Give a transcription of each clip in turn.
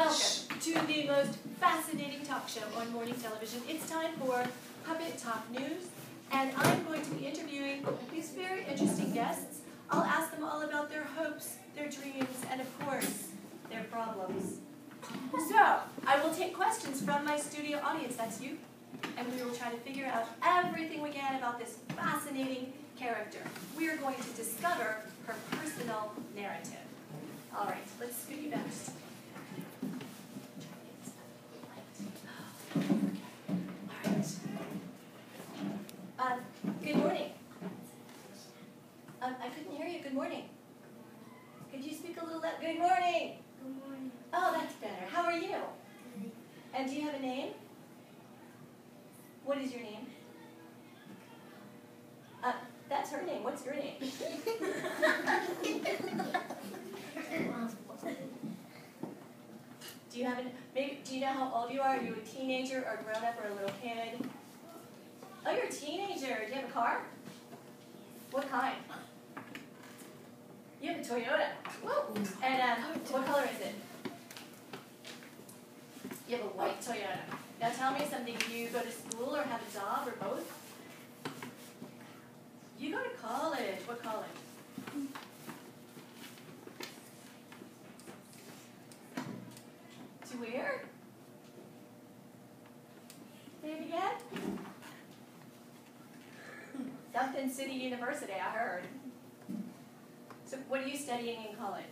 Welcome to the most fascinating talk show on morning television. It's time for Puppet Talk News, and I'm going to be interviewing these very interesting guests. I'll ask them all about their hopes, their dreams, and of course, their problems. So, I will take questions from my studio audience, that's you, and we will try to figure out everything we can about this fascinating character. We are going to discover her personal narrative. All right, let's scoot you back. All right. Good morning. I couldn't hear you. Good morning. Could you speak a little louder? Good morning. Good morning. Oh, that's better. How are you? And do you have a name? What is your name? That's her name. What's your name? Do you have do you know how old you are? Are you a teenager or a grown-up or a little kid? Oh, you're a teenager. Do you have a car? What kind? You have a Toyota. Whoa. And what color is it? You have a white Toyota. Now tell me something. Do you go to school or have a job or both? You go to college. What college? To where? Say it again. Duncan City University, I heard. So what are you studying in college?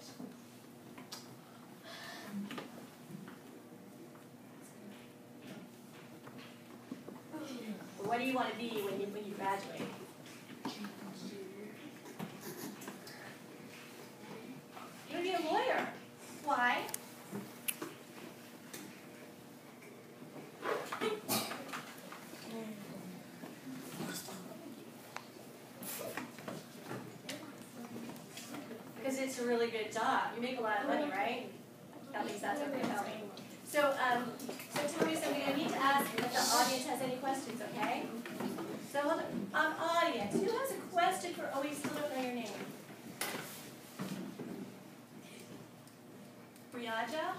What do you want to be when you graduate? You want to be a lawyer. Why? Because it's a really good job. You make a lot of money, right? At least that's what they tell me. So tell me something. I need to ask if the audience has any questions, okay? So hold on. Audience, who has a question for, oh, we still don't know your name. Briaja?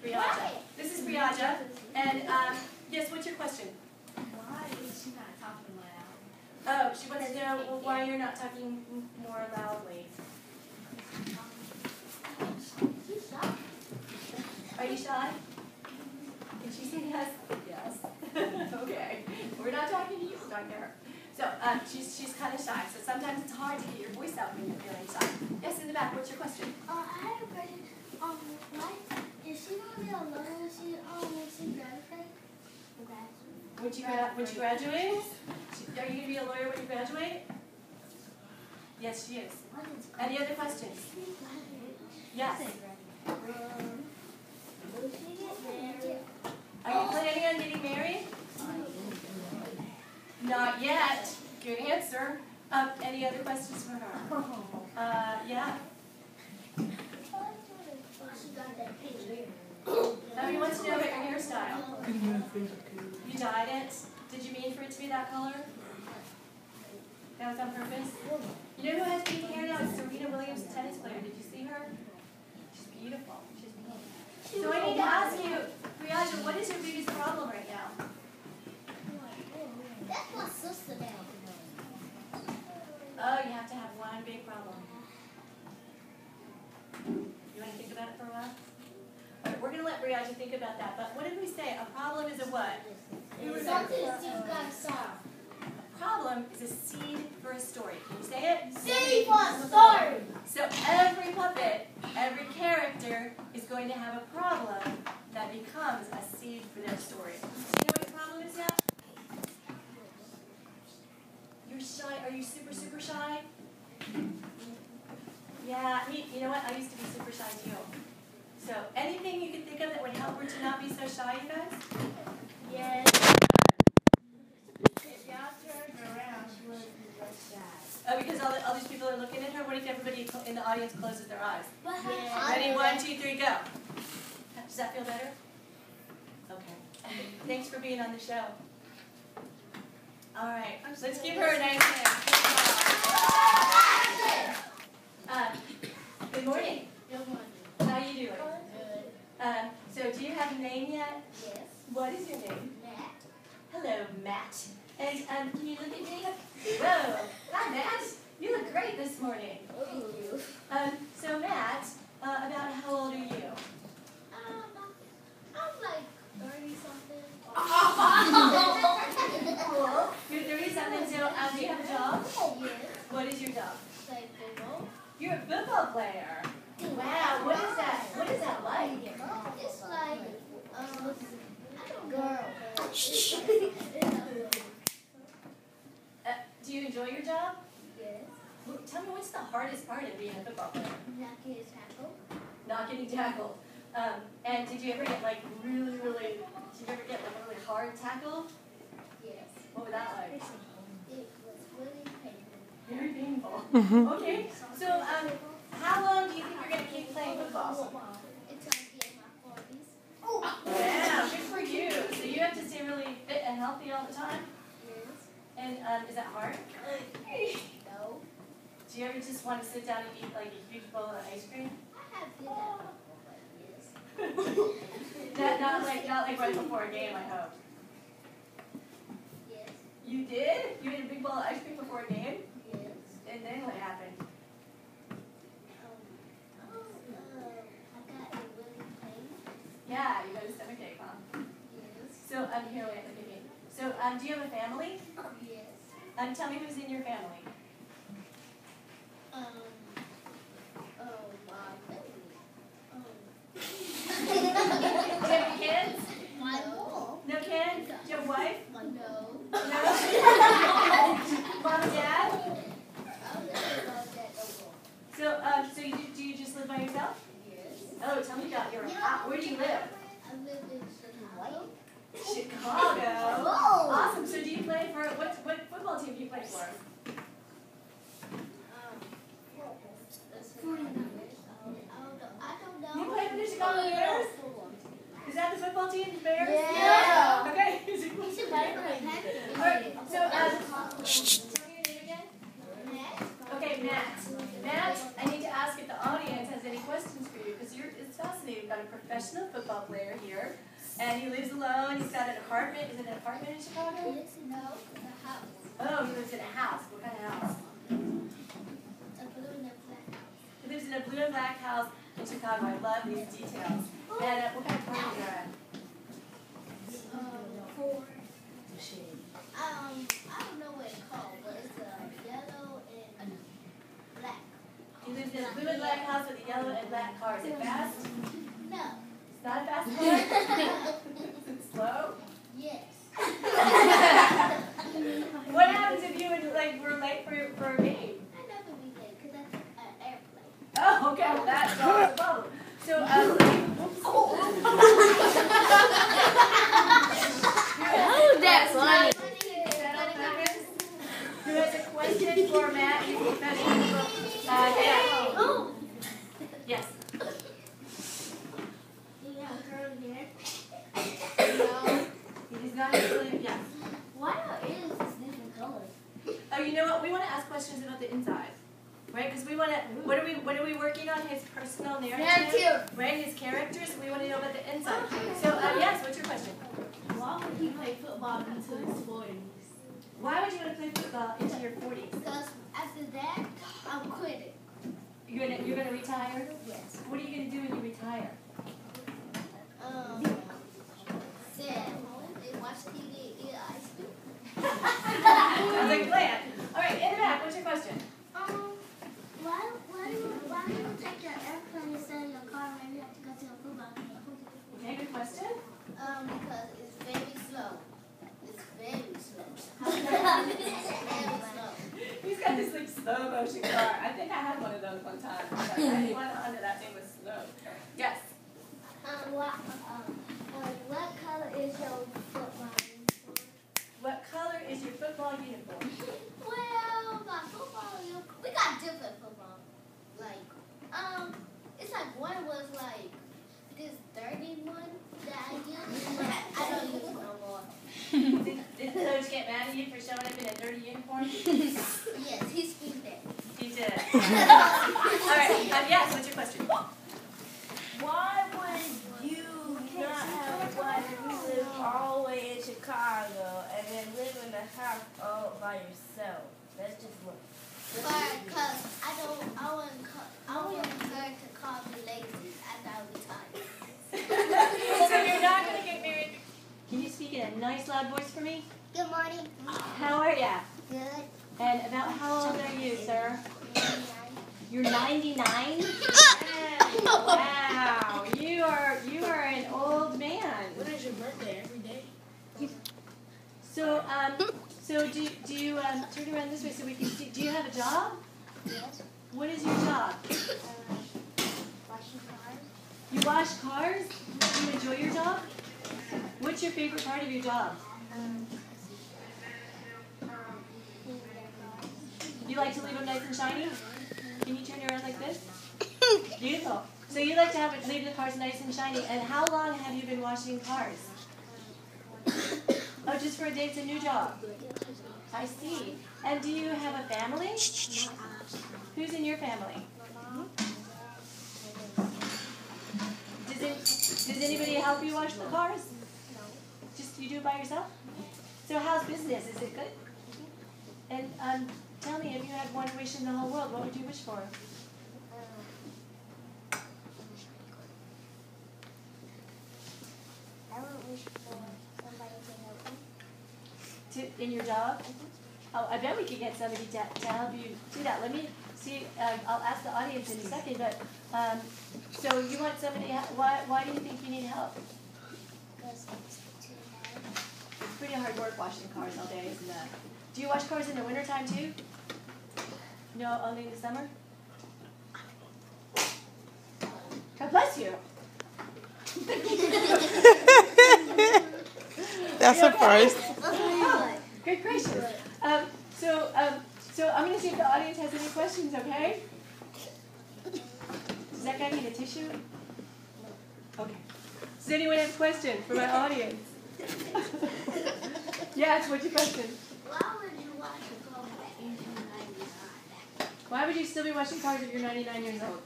Briaja. This is Briaja. And yes, what's your question? Why is she not talking loud? Oh, she wants to know why you're not talking more loudly. She's shy. Are you shy? Did she say yes? Yes. Okay. We're not talking to you, we're talking to her. So she's kind of shy, so sometimes it's hard to get your voice out when you're feeling shy. Yes, in the back, what's your question? I have a question. Why is she gonna be a lawyer when she graduates? When she graduates? Are you going to be a lawyer when you graduate? Yes, she is. Any other questions? Yes. Will she get married? Are you planning on getting married? Not yet. Good answer. Any other questions for her? Yeah. She got that picture. He wants to know about your hairstyle. You dyed it? Did you mean for it to be that color? That was on purpose? You know who has pink hair now? It's Serena Williams, the tennis player. Did you see her? She's beautiful. She's pink. So I need to ask you, Briaja, what is your biggest problem right now? That's my sister now. Oh, you have to have one big problem. You want to think about it for a while? All right, we're going to let Briaja think about that. But what did we say? A problem is a what? Something you gotta solve. A problem is a seed for a story. Can you say it? Seed for a story. So every puppet, every character is going to have a problem that becomes a seed for their story. You know what your problem is yet? You're shy. Are you super, super shy? Yeah, you know what? I used to be super shy too. So anything you can think of that would help her to not be so shy, you guys? Yes. If y'all turned around, she wouldn't be less shy. Oh, because all these people are looking at her? What if everybody in the audience closes their eyes? Yeah. Ready? 1, 2, 3, go. Does that feel better? Okay. Thanks for being on the show. All right. Let's give her a nice hand. Good morning. Good morning. How are you doing? Good. So do you have a name yet? Yes. What is your name? Matt. Hello, Matt. And can you look at me? Whoa. Hi, Matt. You look great this morning. Thank you. So Matt, about how old are you? I'm like 30-something. Cool. You're 30-something, so do you have a job? Yes. What is your job? Play football. You're a football player. Wow, what is that? What is that like? It's like, I don't know. Do you enjoy your job? Yes. Tell me, what's the hardest part of being a football player? Not getting tackled. Not getting tackled. And did you ever get like did you ever get like a really hard tackle? Yes. What was that like? It was really painful. Very painful. Okay, so how long do you think you're going to keep playing football? Until I get my 40s. Yeah, good for you. So you have to stay really fit and healthy all the time? Yes. And is that hard? No. Do you ever just want to sit down and eat like a huge bowl of ice cream? I have did that before, but yes. Not like right before a game, I hope. Yes. You did? You ate a big bowl of ice cream before a game? Yes. And then what happened? I got a really pain. Yeah, you got a stomachache, huh? Yes. So here, wait, look at me. So do you have a family? Yes. Tell me who's in your family. Do you have kids? My mom. No kids? Do you have a wife? No. No? Mom and dad? I'll never love that no more. So do you just live by yourself? Yes. Oh, tell me about your house. Where do you live? I live in Chicago. Chicago. Whoa. Awesome. So do you play for what football team do you play for? I don't know. You play for the Chicago Bears? Is that the football team, the Bears? Yeah. Okay. All Alright, so tell me your name again. Okay, Matt. Matt, I need to ask if the audience has any questions for you because it's fascinating. We've got a professional football player here, and he lives alone. He's got an apartment. Is it an apartment in Chicago? Yes, no, the house. Oh, he lives in a house. What kind of house? A blue and a black house. He lives in a blue and black house in Chicago. I love these details. And what kind of apartment are you at? Four. I don't know what it's called, but it's yellow and black. He lives in a blue and black house with a yellow and black car. Is it fast? No. It's not a fast car? Is it slow? Yes. What happens if you were late for a game? I never be late because that's an airplane. Oh, okay. Well, that solves the problem. So, That's funny. Who has a question for Matt? He's a professional. Yeah. Yes. Do you have curly hair? No. He does not have really, yes. Why are ears different colors? Oh, you know what? We want to ask questions about the inside. Right? Because we want to, what are we working on? His personal narrative? Right? His characters? We want to know about the inside. So, yes, what's your question? Why would he play football until his 40s? Why would you want to play football into your 40s? Because after that, I'm quitting. You're gonna retire? Yes. What are you gonna do when you retire? Sit at home and watch TV and eat ice cream. Sounds like a plan. All right, in the back, what's your question? Why do you take your airplane instead of your car when you have to go to a football game? Okay, good question. Because it's very slow. It's very slow. It's very slow. He's got this like slow motion car. I think I had one of those one time. I went under that thing was slow. Yes. What color is your football uniform? What color is your football uniform? Well, my football uniform, we got different football. Like, it's like one was like this dirty one that I used, but I don't use it no more. Did the coach get mad at you for showing up in a dirty uniform? Yes, he speaks that. He did. All right. Yes. What's your question? Why would you the house all by yourself? That's just what. Because I want her to call me lazy after I retire. So you're not going to get married. Can you speak in a nice loud voice for me? Good morning. How are ya? Good. And about how old are you, sir? You're 99? Wow, you are an old man. When is your birthday? Every day? So do you turn around this way so we can see? Do you have a job? Yes. What is your job? Washing cars. You wash cars? Do you enjoy your job? What's your favorite part of your job? You like to leave them nice and shiny? Can you turn around like this? Beautiful. So you like to leave the cars nice and shiny. And how long have you been washing cars? Oh, just for a day. It's a new job. I see. And do you have a family? Who's in your family? Does anybody help you wash the cars? Just you do it by yourself? So how's business? Is it good? And tell me, if you had one wish in the whole world, what would you wish for? I would wish for somebody to help me. In your job? Oh, I bet we could get somebody to help you do that. Let me see. I'll ask the audience in a second. But so you want somebody? Why do you think you need help? Because it's too hard. It's pretty hard work washing cars all day, isn't it? Do you wash cars in the wintertime too? No, only in the summer? God bless you. That's a first. Oh, good gracious. So I'm going to see if the audience has any questions, okay? Does that guy need a tissue? Okay. Does anyone have a question for my audience? Yes, what's your question? Why would you wash a car if you're 99? Why would you still be washing cars if you're 99 years old?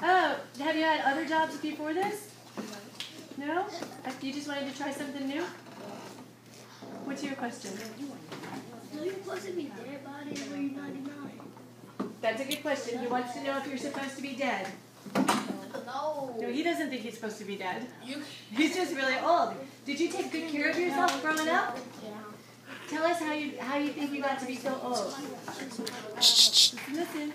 Oh, have you had other jobs before this? No? You just wanted to try something new? What's your question? So you're supposed to be dead by the age of 99? That's a good question. He wants to know if you're supposed to be dead. No. No, he doesn't think he's supposed to be dead. He's just really old. Did you take good care of yourself growing up? Yeah. Tell us how you think you got to be so old. Listen.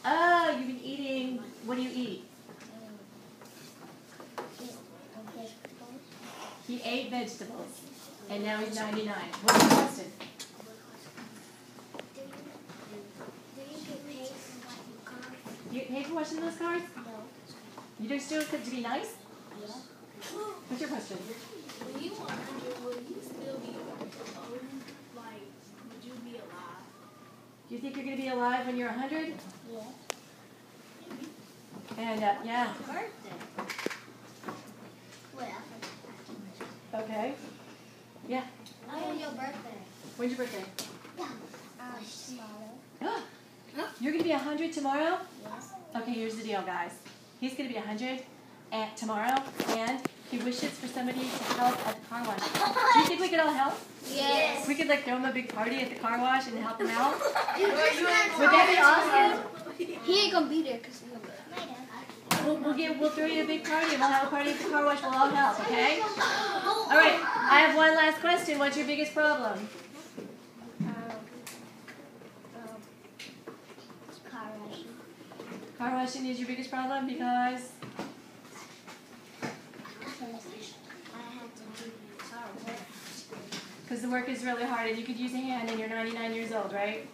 Oh, you've been eating. What do you eat? He ate vegetables, and now he's 99. What's your question? Do you get paid for washing cars? You get paid for washing those cars? No. You just do it to be nice? Yeah. What's your question? When you 100, will you still be old? Like, would you be alive? Do you think you're going to be alive when you're 100? Yeah. And, yeah. Birthday. Wait, I forgot. Okay. Yeah. When's your birthday? When's your birthday? Tomorrow. You're going to be 100 tomorrow? Yes. Okay, here's the deal, guys. He's going to be 100 tomorrow, and he wishes for somebody to help at the car wash. Do you think we could all help? Yes. We could like throw him a big party at the car wash and help him out? Would Would that be awesome? He ain't gonna be there because We'll throw you a big party and we'll have a party at the car wash. We'll all help, okay? All right, I have one last question. What's your biggest problem? car washing. Car washing is your biggest problem because? I have to do car work. Because the work is really hard and you could use a hand and you're 99 years old, right?